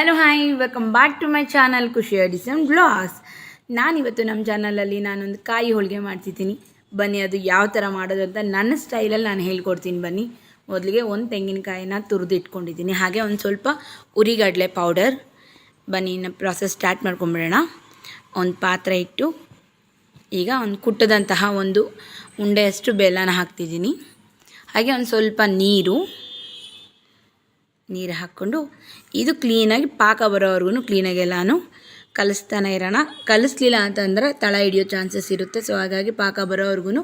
Hello hi welcome back to my channel Khushi Addison blogs. ನಾನಿವತ್ತು ನಮ್ಮ ಚಾನಲಲ್ಲಿ ನಾನೊಂದು ಕಾಯಿ ಹೋಳಿಗೆ ಮಾಡ್ತಿದ್ದೀನಿ. ಬನ್ನಿ ಅದು ಯಾವ ಥರ ಮಾಡೋದು ಅಂತ ನನ್ನ ಸ್ಟೈಲಲ್ಲಿ ನಾನು ಹೇಳ್ಕೊಡ್ತೀನಿ. ಬನ್ನಿ, ಮೊದಲಿಗೆ ಒಂದು ತೆಂಗಿನಕಾಯಿನ ತುರಿದು ಇಟ್ಕೊಂಡಿದ್ದೀನಿ, ಹಾಗೆ ಒಂದು ಸ್ವಲ್ಪ ಉರಿಗಡಲೆ ಪೌಡರ್. ಬನ್ನಿ ಇನ್ನು ಪ್ರಾಸೆಸ್ ಸ್ಟಾರ್ಟ್ ಮಾಡ್ಕೊಂಬಿಡೋಣ. ಒಂದು ಪಾತ್ರೆ ಇಟ್ಟು ಈಗ ಒಂದು ಕುಟ್ಟದಂತಹ ಒಂದು ಉಂಡೆಯಷ್ಟು ಬೆಲ್ಲನ ಹಾಕ್ತಿದ್ದೀನಿ, ಹಾಗೆ ಒಂದು ಸ್ವಲ್ಪ ನೀರು ಹಾಕ್ಕೊಂಡು ಇದು ಕ್ಲೀನಾಗಿ ಪಾಕ ಬರೋವರೆಗೂ ಕ್ಲೀನಾಗಿ ಎಲ್ಲನೂ ಕಲಿಸ್ತಾನೆ ಇರೋಣ. ಕಲಿಸ್ಲಿಲ್ಲ ಅಂತಂದರೆ ತಳ ಹಿಡಿಯೋ ಚಾನ್ಸಸ್ ಇರುತ್ತೆ. ಸೊ ಹಾಗಾಗಿ ಪಾಕ ಬರೋವರೆಗೂ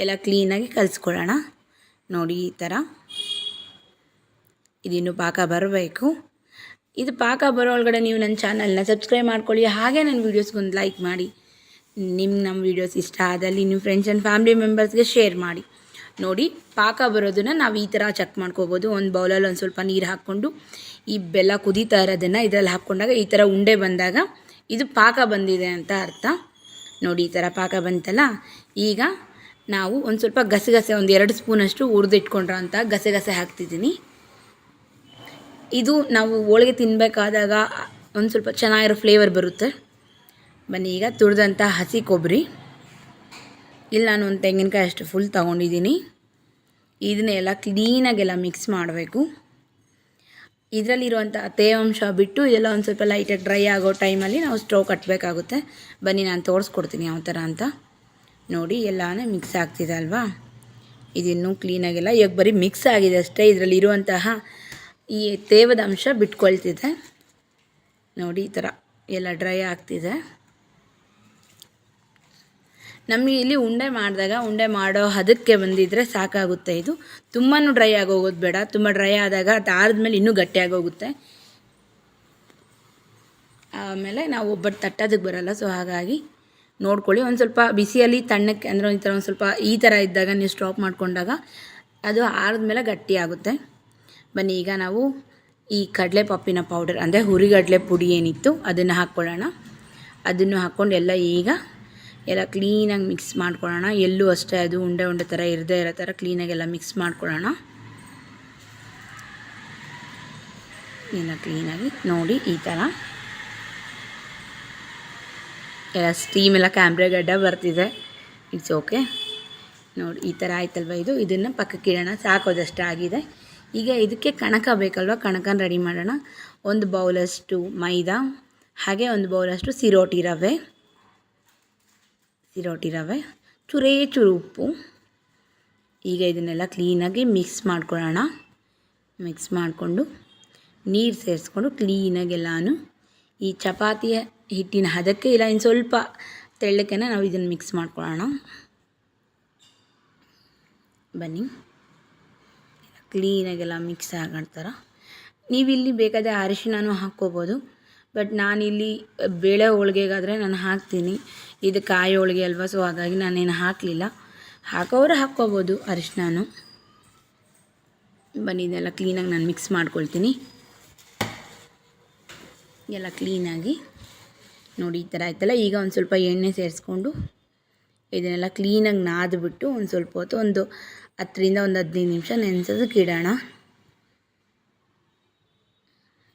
ಎಲ್ಲ ಕ್ಲೀನಾಗಿ ಕಲಿಸ್ಕೊಳ್ಳೋಣ. ನೋಡಿ ಈ ಥರ ಇದಿನ್ನು ಪಾಕ ಬರಬೇಕು. ಇದು ಪಾಕ ಬರೋ ಒಳಗಡೆ ನೀವು ನನ್ನ ಚಾನಲ್ನ ಸಬ್ಸ್ಕ್ರೈಬ್ ಮಾಡ್ಕೊಳ್ಳಿ, ಹಾಗೆ ನನ್ನ ವೀಡಿಯೋಸ್ಗೊಂದು ಲೈಕ್ ಮಾಡಿ. ನಮ್ಮ ವೀಡಿಯೋಸ್ ಇಷ್ಟ ಆದಲ್ಲಿ ನಿಮ್ಮ ಫ್ರೆಂಡ್ಸ್ ಆ್ಯಂಡ್ ಫ್ಯಾಮಿಲಿ ಮೆಂಬರ್ಸ್ಗೆ ಶೇರ್ ಮಾಡಿ. ನೋಡಿ ಪಾಕ ಬರೋದನ್ನು ನಾವು ಈ ಥರ ಚೆಕ್ ಮಾಡ್ಕೋಬೋದು. ಒಂದು ಬೌಲಲ್ಲಿ ಒಂದು ಸ್ವಲ್ಪ ನೀರು ಹಾಕ್ಕೊಂಡು ಈ ಬೆಲ್ಲ ಕುದೀತಾ ಇರೋದನ್ನು ಇದರಲ್ಲಿ ಹಾಕ್ಕೊಂಡಾಗ ಈ ಥರ ಉಂಡೆ ಬಂದಾಗ ಇದು ಪಾಕ ಬಂದಿದೆ ಅಂತ ಅರ್ಥ. ನೋಡಿ ಈ ಥರ ಪಾಕ ಬಂತಲ್ಲ, ಈಗ ನಾವು ಒಂದು ಸ್ವಲ್ಪ ಗಸಗಸೆ ಒಂದು 2 ಸ್ಪೂನಷ್ಟು ಹುರಿದಿಟ್ಕೊಂಡ್ರೆ ಅಂತ ಗಸಗಸೆ ಹಾಕ್ತಿದ್ದೀನಿ. ಇದು ನಾವು ಹೋಳಿಗೆ ತಿನ್ನಬೇಕಾದಾಗ ಒಂದು ಸ್ವಲ್ಪ ಚೆನ್ನಾಗಿರೋ ಫ್ಲೇವರ್ ಬರುತ್ತೆ. ಬನ್ನಿ, ಈಗ ತುರಿದಂಥ ಹಸಿ ಕೊಬ್ಬರಿ, ಇಲ್ಲಿ ನಾನು ಒಂದು ತೆಂಗಿನಕಾಯಿ ಅಷ್ಟು ಫುಲ್ ತೊಗೊಂಡಿದ್ದೀನಿ. ಇದನ್ನೆಲ್ಲ ಕ್ಲೀನಾಗೆಲ್ಲ ಮಿಕ್ಸ್ ಮಾಡಬೇಕು. ಇದರಲ್ಲಿರುವಂಥ ತೇವಾಂಶ ಬಿಟ್ಟು ಇದೆಲ್ಲ ಒಂದು ಸ್ವಲ್ಪ ಲೈಟಾಗಿ ಡ್ರೈ ಆಗೋ ಟೈಮಲ್ಲಿ ನಾವು ಸ್ಟವ್ ಕಟ್ಟಬೇಕಾಗುತ್ತೆ. ಬನ್ನಿ ನಾನು ತೋರಿಸ್ಕೊಡ್ತೀನಿ ಯಾವ ಥರ ಅಂತ. ನೋಡಿ ಎಲ್ಲನೂ ಮಿಕ್ಸ್ ಆಗ್ತಿದೆ ಅಲ್ವಾ, ಇದಿನ್ನೂ ಕ್ಲೀನಾಗೆಲ್ಲ ಇವಾಗ ಬರೀ ಮಿಕ್ಸ್ ಆಗಿದೆ ಅಷ್ಟೇ. ಇದರಲ್ಲಿರುವಂತಹ ಈ ತೇವದ ಅಂಶ ಬಿಟ್ಕೊಳ್ತಿದೆ. ನೋಡಿ ಈ ಥರ ಎಲ್ಲ ಡ್ರೈ ಆಗ್ತಿದೆ. ನಮಗೆ ಇಲ್ಲಿ ಉಂಡೆ ಮಾಡಿದಾಗ ಉಂಡೆ ಮಾಡೋ ಹದಕ್ಕೆ ಬಂದಿದ್ದರೆ ಸಾಕಾಗುತ್ತೆ. ಇದು ತುಂಬಾ ಡ್ರೈ ಆಗೋಗೋದು ಬೇಡ. ತುಂಬ ಡ್ರೈ ಆದಾಗ ಆರಿದ್ಮೇಲೆ ಇನ್ನೂ ಗಟ್ಟಿಯಾಗೋಗುತ್ತೆ. ಆಮೇಲೆ ನಾವು ಒಬ್ಬಟ್ಟು ತಟ್ಟೋದಕ್ಕೆ ಬರೋಲ್ಲ. ಸೊ ಹಾಗಾಗಿ ನೋಡ್ಕೊಳ್ಳಿ. ಒಂದು ಸ್ವಲ್ಪ ಬಿಸಿಯಲ್ಲಿ ತಣ್ಣಕ್ಕೆ ಅಂದರೆ ಒಂದು ಸ್ವಲ್ಪ ಈ ಥರ ಇದ್ದಾಗ ನೀವು ಸ್ಟಾಪ್ ಮಾಡಿಕೊಂಡಾಗ ಅದು ಆರಿದ್ಮೇಲೆ ಗಟ್ಟಿ ಆಗುತ್ತೆ. ಬನ್ನಿ, ಈಗ ನಾವು ಈ ಕಡಲೆ ಪಪ್ಪಿನ ಪೌಡರ್ ಅಂದರೆ ಹುರಿಗಡಲೆ ಪುಡಿ ಏನಿತ್ತು ಅದನ್ನು ಹಾಕ್ಕೊಳ್ಳೋಣ. ಅದನ್ನು ಹಾಕ್ಕೊಂಡು ಎಲ್ಲ ಕ್ಲೀನಾಗಿ ಮಿಕ್ಸ್ ಮಾಡ್ಕೊಳ್ಳೋಣ. ಎಲ್ಲೂ ಅಷ್ಟೇ ಅದು ಉಂಡೆ ಥರ ಇರದೇ ಇರೋ ಥರ ಕ್ಲೀನಾಗೆಲ್ಲ ಮಿಕ್ಸ್ ಮಾಡ್ಕೊಳ್ಳೋಣ. ಎಲ್ಲ ಕ್ಲೀನಾಗಿ ನೋಡಿ ಈ ಥರ ಎಲ್ಲ ಸ್ಟೀಮ್ ಎಲ್ಲ ಕ್ಯಾಮ್ರೆ ಗಡ್ಡ ಬರ್ತಿದೆ. It's okay. ನೋಡಿ ಈ ಥರ ಆಯ್ತಲ್ವ. ಇದನ್ನು ಪಕ್ಕಕ್ಕೆ ಇಡೋಣ. ಸಾಕೋದಷ್ಟು ಆಗಿದೆ. ಈಗ ಇದಕ್ಕೆ ಕಣಕ ಬೇಕಲ್ವ, ಕಣಕನ ರೆಡಿ ಮಾಡೋಣ. ಒಂದು ಬೌಲಷ್ಟು ಮೈದಾ, ಹಾಗೆ ಒಂದು ಬೌಲಷ್ಟು ಚಿರೋಟಿ ರವೆ, ಚೂರು ಉಪ್ಪು. ಈಗ ಇದನ್ನೆಲ್ಲ ಕ್ಲೀನಾಗಿ ಮಿಕ್ಸ್ ಮಾಡ್ಕೊಳ್ಳೋಣ. ಮಿಕ್ಸ್ ಮಾಡಿಕೊಂಡು ನೀರು ಸೇರಿಸ್ಕೊಂಡು ಕ್ಲೀನಾಗಿ ಎಲ್ಲನೂ ಈ ಚಪಾತಿಯ ಹಿಟ್ಟಿನ ಹದಕ್ಕೆ ಇಲ್ಲ ಇನ್ನು ಸ್ವಲ್ಪ ತೆಳ್ಳಕ್ಕೆ ನಾವು ಇದನ್ನು ಮಿಕ್ಸ್ ಮಾಡ್ಕೊಳ್ಳೋಣ. ಬನ್ನಿ, ಕ್ಲೀನಾಗೆಲ್ಲ ಮಿಕ್ಸ್ ಆಗೋ ನೀವಿಲ್ಲಿ ಬೇಕಾದರೆ ಅರಿಶಿಣನೂ ಹಾಕ್ಕೋಬೋದು. ಬಟ್ ನಾನಿಲ್ಲಿ ಬೇಳೆ ಹೋಳಿಗೆಗಾದರೆ ನಾನು ಹಾಕ್ತೀನಿ. ಇದು ಕಾಯಿ ಹೋಳಿಗೆ ಅಲ್ವಾ, ಸೊ ಹಾಗಾಗಿ ನಾನೇನು ಹಾಕಲಿಲ್ಲ. ಹಾಕೋರು ಹಾಕ್ಕೋಬೋದು ಅರಿಶಿಣನು. ಬನ್ನಿ, ಇದೆಲ್ಲ ಕ್ಲೀನಾಗಿ ನಾನು ಮಿಕ್ಸ್ ಮಾಡ್ಕೊಳ್ತೀನಿ. ಎಲ್ಲ ಕ್ಲೀನಾಗಿ ನೋಡಿ ಈ ಥರ ಆಯ್ತಲ್ಲ. ಈಗ ಒಂದು ಸ್ವಲ್ಪ ಎಣ್ಣೆ ಸೇರಿಸ್ಕೊಂಡು ಇದನ್ನೆಲ್ಲ ಕ್ಲೀನಾಗಿ ನಾದ್ಬಿಟ್ಟು ಒಂದು ಸ್ವಲ್ಪ ಹೊತ್ತು ಒಂದು 10ರಿಂದ 15 ನಿಮಿಷ ನೆನೆಸೋದಕ್ಕೆ ಇಡೋಣ.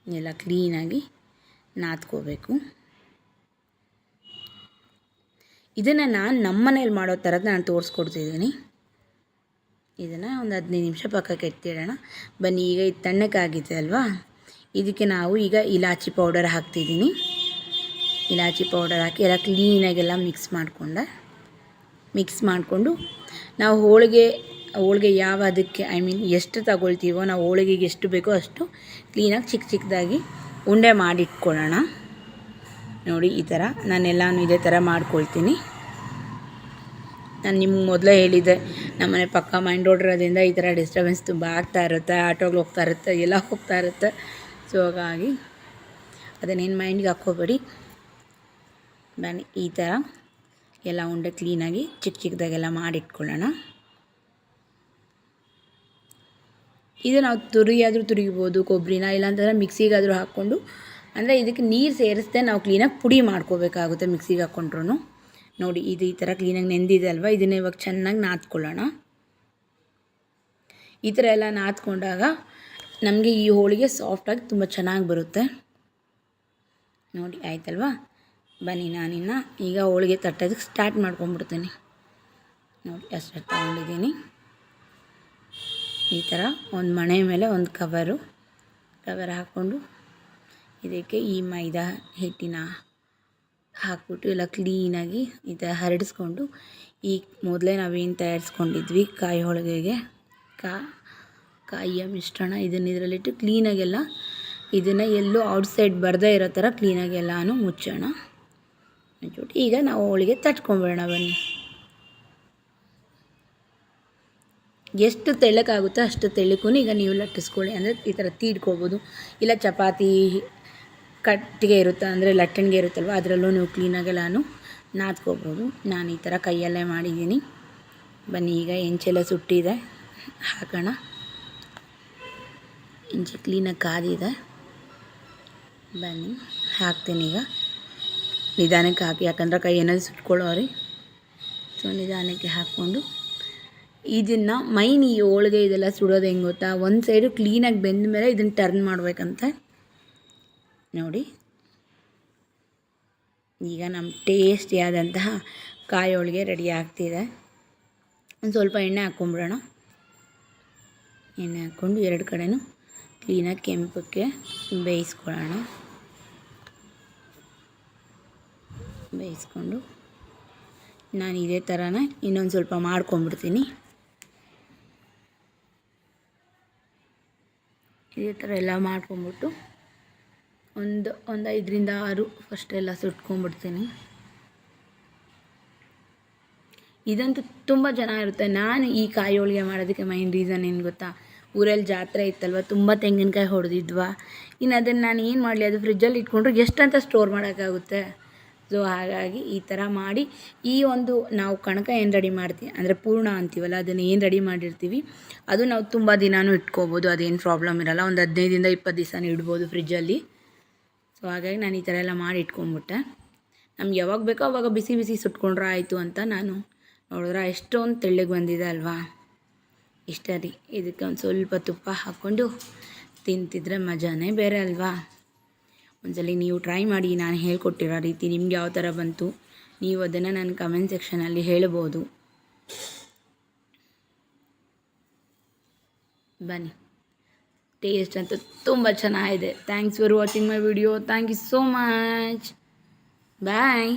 ಎಲ್ಲ ಕ್ಲೀನಾಗಿ ನಾದ್ಕೋಬೇಕು. ಇದನ್ನು ನಾನು ನಮ್ಮ ಮನೇಲಿ ಮಾಡೋ ಥರದ್ದು ನಾನು ತೋರಿಸ್ಕೊಡ್ತಿದ್ದೀನಿ. ಇದನ್ನು ಒಂದು 15 ನಿಮಿಷ ಪಕ್ಕಕ್ಕೆ ಎತ್ತಿಡೋಣ. ಬನ್ನಿ, ಈಗ ಇದು ತಣ್ಣಕ್ಕಾಗಿದೆ ಅಲ್ವಾ, ಇದಕ್ಕೆ ನಾವು ಈಗ ಇಲಾಚಿ ಪೌಡರ್ ಹಾಕ್ತಿದ್ದೀನಿ. ಇಲಾಚಿ ಪೌಡರ್ ಹಾಕಿ ಎಲ್ಲ ಕ್ಲೀನಾಗೆಲ್ಲ ಮಿಕ್ಸ್ ಮಾಡಿಕೊಂಡು ನಾವು ಹೋಳಿಗೆ ಯಾವ ಅದಕ್ಕೆ ಎಷ್ಟು ತಗೊಳ್ತೀವೋ, ನಾವು ಹೋಳಿಗೆಗೆ ಎಷ್ಟು ಬೇಕೋ ಅಷ್ಟು ಕ್ಲೀನಾಗಿ ಚಿಕ್ಕದಾಗಿ ಉಂಡೆ ಮಾಡಿಟ್ಕೊಳ್ಳೋಣ. ನೋಡಿ ಈ ಥರ ನಾನೆಲ್ಲನೂ ಇದೇ ಥರ ಮಾಡ್ಕೊಳ್ತೀನಿ. ನಾನು ನಿಮ್ಗೆ ಮೊದಲೇ ಹೇಳಿದ್ದೆ, ನಮ್ಮನೆ ಪಕ್ಕ ಮೈನ್ ರೋಡ್ ಇರೋದ್ರಿಂದ ಈ ಥರ ಡಿಸ್ಟರ್ಬೆನ್ಸ್ ತುಂಬ ಆಗ್ತಾ ಇರುತ್ತೆ. ಆಟೋಗಳು ಹೋಗ್ತಾ ಇರುತ್ತೆ, ಎಲ್ಲ ಹೋಗ್ತಾ ಇರುತ್ತೆ. ಸೊ ಹಾಗಾಗಿ ಅದನ್ನೇನು ಮೈಂಡ್ಗೆ ಹಾಕ್ಕೋಬೇಡಿ. ಬನ್ನಿ, ಈ ಥರ ಎಲ್ಲ ಉಂಡೆ ಕ್ಲೀನಾಗಿ ಚಿಕ್ಕದಾಗೆಲ್ಲ ಮಾಡಿಟ್ಕೊಳ್ಳೋಣ. ಇದು ನಾವು ತುರಿಬೋದು ಕೊಬ್ಬರಿನ, ಇಲ್ಲಾಂತಂದರೆ ಮಿಕ್ಸಿಗಾದರೂ ಹಾಕ್ಕೊಂಡು, ಅಂದರೆ ಇದಕ್ಕೆ ನೀರು ಸೇರಿಸ್ದೆ ನಾವು ಕ್ಲೀನಾಗಿ ಪುಡಿ ಮಾಡ್ಕೋಬೇಕಾಗುತ್ತೆ ಮಿಕ್ಸಿಗೆ ಹಾಕ್ಕೊಂಡ್ರು. ನೋಡಿ ಇದು ಈ ಥರ ಕ್ಲೀನಾಗಿ ನೆಂದಿದೆ ಅಲ್ವಾ, ಇದನ್ನು ಇವಾಗ ಚೆನ್ನಾಗಿ ನಾದ್ಕೊಳ್ಳೋಣ. ಈ ಥರ ಎಲ್ಲ ನಾದ್ಕೊಂಡಾಗ ನಮಗೆ ಈ ಹೋಳಿಗೆ ಸಾಫ್ಟಾಗಿ ತುಂಬ ಚೆನ್ನಾಗಿ ಬರುತ್ತೆ. ನೋಡಿ ಆಯ್ತಲ್ವಾ. ಬನ್ನಿ ನಾನಿನ್ನು ಈಗ ಹೋಳಿಗೆ ತಟ್ಟೋದಕ್ಕೆ ಸ್ಟಾರ್ಟ್ ಮಾಡ್ಕೊಂಬಿಡ್ತೀನಿ. ನೋಡಿ ಅಷ್ಟು ತಗೊಂಡಿದ್ದೀನಿ. ಈ ಥರ ಒಂದು ಮಣೆ ಮೇಲೆ ಒಂದು ಕವರ್ ಹಾಕ್ಕೊಂಡು ಇದಕ್ಕೆ ಈ ಮೈದಾ ಹಿಟ್ಟಿನ ಹಾಕ್ಬಿಟ್ಟು ಎಲ್ಲ ಕ್ಲೀನಾಗಿ ಈ ಥರ ಹರಡಿಸ್ಕೊಂಡು ಈ ಮೊದಲೇ ನಾವೇನು ತಯಾರಿಸ್ಕೊಂಡಿದ್ವಿ ಕಾಯಿ ಹೋಳಿಗೆಗೆ ಕಾಯಿಯ ಮಿಶ್ರಣ ಇದನ್ನು ಇದರಲ್ಲಿಟ್ಟು ಕ್ಲೀನಾಗೆಲ್ಲ ಇದನ್ನು ಎಲ್ಲೂ ಔಟ್ಸೈಡ್ ಬರದೇ ಇರೋ ಥರ ಕ್ಲೀನಾಗಿ ಎಲ್ಲನೂ ಮುಚ್ಚೋಣ. ಮುಚ್ಚಿಬಿಟ್ಟು ಈಗ ನಾವು ಹೋಳಿಗೆ ತಟ್ಕೊಂಬೇಡ ಬನ್ನಿ. ಎಷ್ಟು ತೆಳ್ಳಕ್ಕಾಗುತ್ತೋ ಅಷ್ಟು ತೆಳ್ಳಕ್ಕೂ ಈಗ ನೀವು ಲಟ್ಟಿಸ್ಕೊಳ್ಳಿ. ಅಂದರೆ ಈ ಥರ ತೀಡ್ಕೊಳ್ಬೋದು, ಇಲ್ಲ ಚಪಾತಿ ಕಟ್ಟಿಗೆ ಇರುತ್ತೆ ಅಂದರೆ ಲಟ್ಟಣಿಗೆ ಇರುತ್ತಲ್ವ ಅದರಲ್ಲೂ ನೀವು ಕ್ಲೀನಾಗೆಲ್ಲನೂ ನಾದ್ಕೋಬೋದು. ನಾನು ಈ ಥರ ಕೈಯಲ್ಲೇ ಮಾಡಿದ್ದೀನಿ. ಬನ್ನಿ ಈಗ ಹೆಂಚೆಲ್ಲ ಸುಟ್ಟಿದೆ, ಹಾಕೋಣ. ಹೆಂಚು ಕ್ಲೀನಾಗಿ ಕಾದಿದೆ. ಬನ್ನಿ ಹಾಕ್ತೀನಿ ಈಗ. ನಿಧಾನಕ್ಕೆ ಹಾಕಿ, ಯಾಕಂದ್ರೆ ಕೈ ಏನಾದರೂ ಸುಟ್ಕೊಳ್ಳೋರಿ. ಸೊ ನಿಧಾನಕ್ಕೆ ಹಾಕ್ಕೊಂಡು ಇದನ್ನು ಮೈನ್ ಈ ಹೋಳಿಗೆ ಇದೆಲ್ಲ ಸುಡೋದು ಹೆಂಗೆ ಗೊತ್ತಾ, ಒಂದು ಸೈಡು ಕ್ಲೀನಾಗಿ ಬೆಂದ ಮೇಲೆ ಇದನ್ನು ಟರ್ನ್ ಮಾಡಬೇಕಂತೆ. ನೋಡಿ ಈಗ ನಮ್ಮ ಟೇಸ್ಟಿಯಾದಂತಹ ಕಾಯಿ ಹೋಳಿಗೆ ರೆಡಿ ಆಗ್ತಿದೆ. ಒಂದು ಸ್ವಲ್ಪ ಎಣ್ಣೆ ಹಾಕ್ಕೊಂಬಿಡೋಣ. ಎಣ್ಣೆ ಹಾಕ್ಕೊಂಡು ಎರಡು ಕಡೆನೂ ಕ್ಲೀನಾಗಿ ಕೆಂಪಕ್ಕೆ ಬೇಯಿಸ್ಕೊಳ್ಳೋಣ. ಬೇಯಿಸ್ಕೊಂಡು ನಾನು ಇದೇ ಥರನೇ ಇನ್ನೊಂದು ಸ್ವಲ್ಪ ಮಾಡ್ಕೊಂಬಿಡ್ತೀನಿ. ಇದೇ ಥರ ಎಲ್ಲ ಮಾಡ್ಕೊಂಬಿಟ್ಟು ಒಂದು 5ರಿಂದ 6 ಫಸ್ಟೆಲ್ಲ ಸುಟ್ಕೊಂಡ್ಬಿಡ್ತೀನಿ. ಇದಂತೂ ತುಂಬ ಚೆನ್ನಾಗಿರುತ್ತೆ. ನಾನು ಈ ಕಾಯಿ ಹೋಳಿಗೆ ಮಾಡೋದಕ್ಕೆ ಮೈನ್ ರೀಸನ್ ಏನು ಗೊತ್ತಾ, ಊರಲ್ಲಿ ಜಾತ್ರೆ ಇತ್ತಲ್ವ, ತುಂಬ ತೆಂಗಿನಕಾಯಿ ಹೊಡೆದಿದ್ವಾ. ಇನ್ನು ಅದನ್ನು ನಾನು ಏನು ಮಾಡಲಿ, ಅದು ಫ್ರಿಜ್ಜಲ್ಲಿ ಇಟ್ಕೊಂಡ್ರೆ ಎಷ್ಟಂತ ಸ್ಟೋರ್ ಮಾಡೋಕ್ಕಾಗುತ್ತೆ. ಸೊ ಹಾಗಾಗಿ ಈ ಥರ ಮಾಡಿ ಈ ಒಂದು ನಾವು ಕಣಕ ಏನು ರೆಡಿ ಮಾಡ್ತೀವಿ ಅಂದರೆ ಪೂರ್ಣ ಅಂತೀವಲ್ಲ, ಅದನ್ನು ಏನು ರೆಡಿ ಮಾಡಿರ್ತೀವಿ ಅದು ನಾವು ತುಂಬ ದಿನವೂ ಇಟ್ಕೋಬೋದು. ಅದೇನು ಪ್ರಾಬ್ಲಮ್ ಇರೋಲ್ಲ. ಒಂದು 15ರಿಂದ 20 ದಿವಸನೂ ಇಡ್ಬೋದು ಫ್ರಿಜ್ಜಲ್ಲಿ. ಸೊ ಹಾಗಾಗಿ ನಾನು ಈ ಥರ ಎಲ್ಲ ಮಾಡಿ ಇಟ್ಕೊಂಡ್ಬಿಟ್ಟೆ. ನಮ್ಗೆ ಯಾವಾಗ ಬೇಕೋ ಅವಾಗ ಬಿಸಿ ಬಿಸಿ ಸುಟ್ಕೊಂಡ್ರೆ ಆಯಿತು ಅಂತ ನಾನು ನೋಡಿದ್ರೆ ಎಷ್ಟೊಂದು ತೆಳ್ಳಗೆ ಬಂದಿದೆ ಅಲ್ವಾ. ಇಷ್ಟ ರೀ. ಇದಕ್ಕೆ ಒಂದು ಸ್ವಲ್ಪ ತುಪ್ಪ ಹಾಕ್ಕೊಂಡು ತಿಂತಿದ್ರೆ ಮಜಾನೇ ಬೇರೆ ಅಲ್ವಾ. ಒಂದ್ಸಲ ನೀವು ಟ್ರೈ ಮಾಡಿ, ನಾನು ಹೇಳ್ಕೊಟ್ಟಿರೋ ರೀತಿ ನಿಮ್ಗೆ ಯಾವ ಥರ ಬಂತು ನೀವು ಅದನ್ನು ನನ್ನ ಕಮೆಂಟ್ ಸೆಕ್ಷನಲ್ಲಿ ಹೇಳ್ಬೋದು. ಬನ್ನಿ, ಟೇಸ್ಟ್ ಅಂತೂ ತುಂಬ ಚೆನ್ನಾಗಿದೆ. Thanks for watching my video. Thank you so much. Bye.